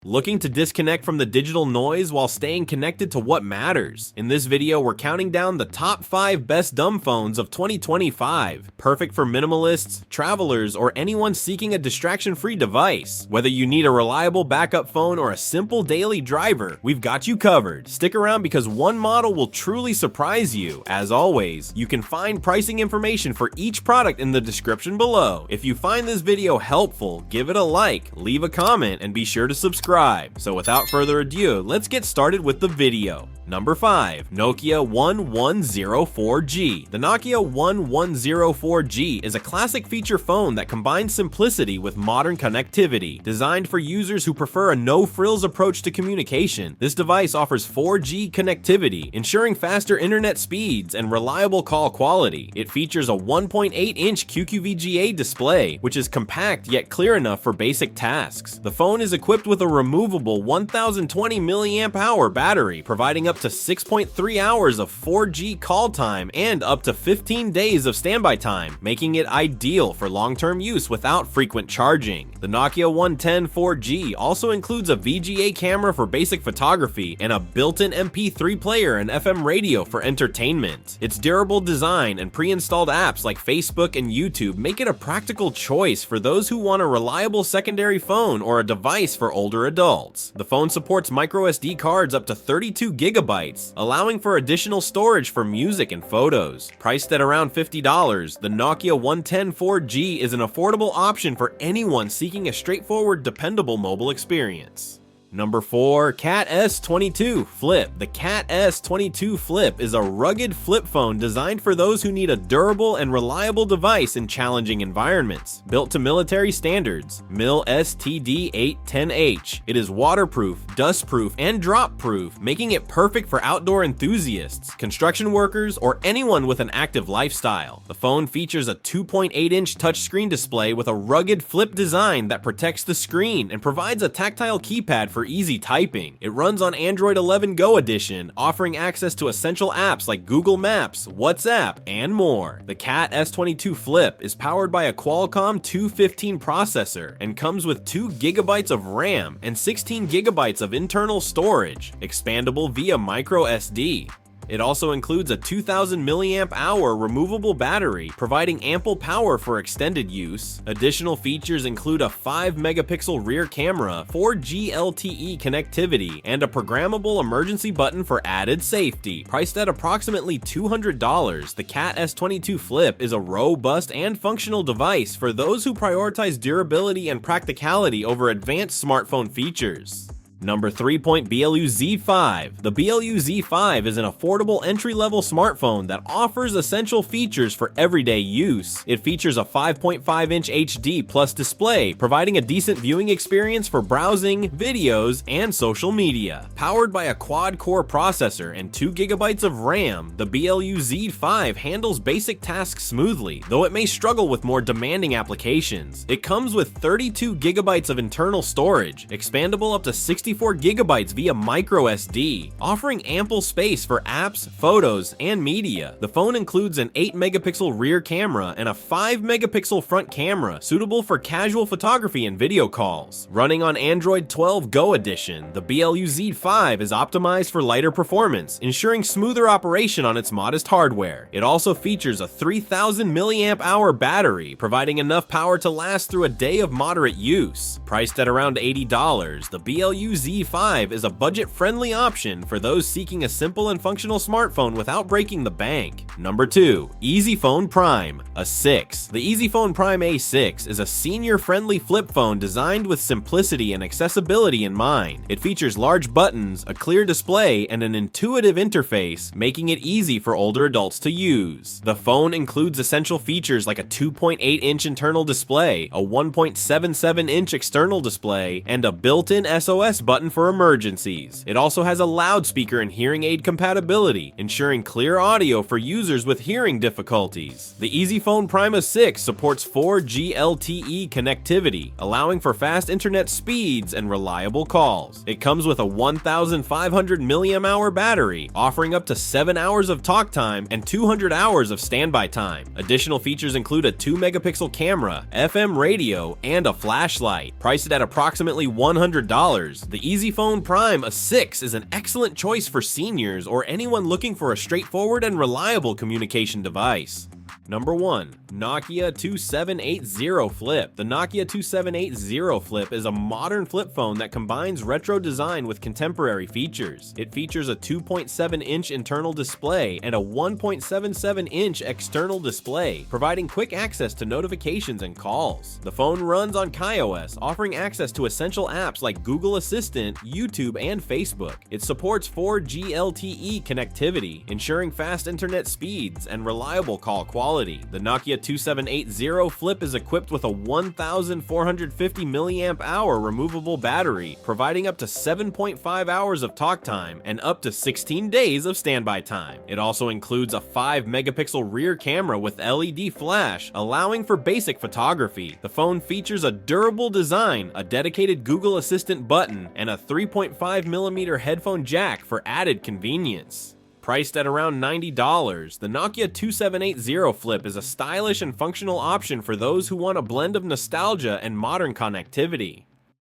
Looking to disconnect from the digital noise while staying connected to what matters? In this video, we're counting down the top 5 best dumb phones of 2025, perfect for minimalists, travelers, or anyone seeking a distraction-free device. Whether you need a reliable backup phone or a simple daily driver, we've got you covered. Stick around because one model will truly surprise you. As always, you can find pricing information for each product in the description below. If you find this video helpful, give it a like, leave a comment, and be sure to subscribe. So without further ado, let's get started with the video. Number 5. Nokia 1104G. The Nokia 1104G is a classic feature phone that combines simplicity with modern connectivity. Designed for users who prefer a no-frills approach to communication, this device offers 4G connectivity, ensuring faster internet speeds and reliable call quality. It features a 1.8-inch QQVGA display, which is compact yet clear enough for basic tasks. The phone is equipped with a removable 1020 mAh battery, providing up to 6.3 hours of 4G call time and up to 15 days of standby time, making it ideal for long-term use without frequent charging. The Nokia 110 4G also includes a VGA camera for basic photography and a built-in MP3 player and FM radio for entertainment. Its durable design and pre-installed apps like Facebook and YouTube make it a practical choice for those who want a reliable secondary phone or a device for older adults. The phone supports microSD cards up to 32 gigabytes, allowing for additional storage for music and photos. Priced at around $50, the Nokia 110 4G is an affordable option for anyone seeking a straightforward, dependable mobile experience. Number 4. Cat S22 Flip. The Cat S22 Flip is a rugged flip phone designed for those who need a durable and reliable device in challenging environments. Built to military standards, MIL STD810H, it is waterproof, dustproof, and drop-proof, making it perfect for outdoor enthusiasts, construction workers, or anyone with an active lifestyle. The phone features a 2.8-inch touchscreen display with a rugged flip design that protects the screen and provides a tactile keypad for easy typing. It runs on Android 11 Go Edition, offering access to essential apps like Google Maps, WhatsApp, and more. The Cat S22 Flip is powered by a Qualcomm 215 processor and comes with 2 GB of RAM and 16 GB of internal storage, expandable via microSD. It also includes a 2000 mAh removable battery, providing ample power for extended use. Additional features include a 5-megapixel rear camera, 4G LTE connectivity, and a programmable emergency button for added safety. Priced at approximately $200, the Cat S22 Flip is a robust and functional device for those who prioritize durability and practicality over advanced smartphone features. Number 3. BLU Z5. The BLU Z5 is an affordable entry-level smartphone that offers essential features for everyday use. It features a 5.5-inch HD Plus display, providing a decent viewing experience for browsing, videos, and social media. Powered by a quad-core processor and 2 GB of RAM, the BLU Z5 handles basic tasks smoothly, though it may struggle with more demanding applications. It comes with 32 GB of internal storage, expandable up to 64 GB via microSD, offering ample space for apps, photos, and media. The phone includes an 8-megapixel rear camera and a 5-megapixel front camera, suitable for casual photography and video calls. Running on Android 12 Go Edition, the BLU Z5 is optimized for lighter performance, ensuring smoother operation on its modest hardware. It also features a 3000 mAh battery, providing enough power to last through a day of moderate use. Priced at around $80, the BLU Z5 is a budget-friendly option for those seeking a simple and functional smartphone without breaking the bank. Number 2. EasyPhone Prime A6. The EasyPhone Prime A6 is a senior-friendly flip phone designed with simplicity and accessibility in mind. It features large buttons, a clear display, and an intuitive interface, making it easy for older adults to use. The phone includes essential features like a 2.8-inch internal display, a 1.77-inch external display, and a built-in SOS button for emergencies. It also has a loudspeaker and hearing aid compatibility, ensuring clear audio for users users with hearing difficulties. The EasyPhone Prima 6 supports 4G LTE connectivity, allowing for fast internet speeds and reliable calls. It comes with a 1,500 mAh battery, offering up to 7 hours of talk time and 200 hours of standby time. Additional features include a 2-megapixel camera, FM radio, and a flashlight. Priced at approximately $100, the EasyPhone Prima 6 is an excellent choice for seniors or anyone looking for a straightforward and reliable communication device. Number 1. Nokia 2780 Flip. The Nokia 2780 Flip is a modern flip phone that combines retro design with contemporary features. It features a 2.7-inch internal display and a 1.77-inch external display, providing quick access to notifications and calls. The phone runs on KaiOS, offering access to essential apps like Google Assistant, YouTube, and Facebook. It supports 4G LTE connectivity, ensuring fast internet speeds and reliable call quality. The Nokia 2780 Flip is equipped with a 1,450 mAh removable battery, providing up to 7.5 hours of talk time and up to 16 days of standby time. It also includes a 5-megapixel rear camera with LED flash, allowing for basic photography. The phone features a durable design, a dedicated Google Assistant button, and a 3.5mm headphone jack for added convenience. Priced at around $90, the Nokia 2780 Flip is a stylish and functional option for those who want a blend of nostalgia and modern connectivity.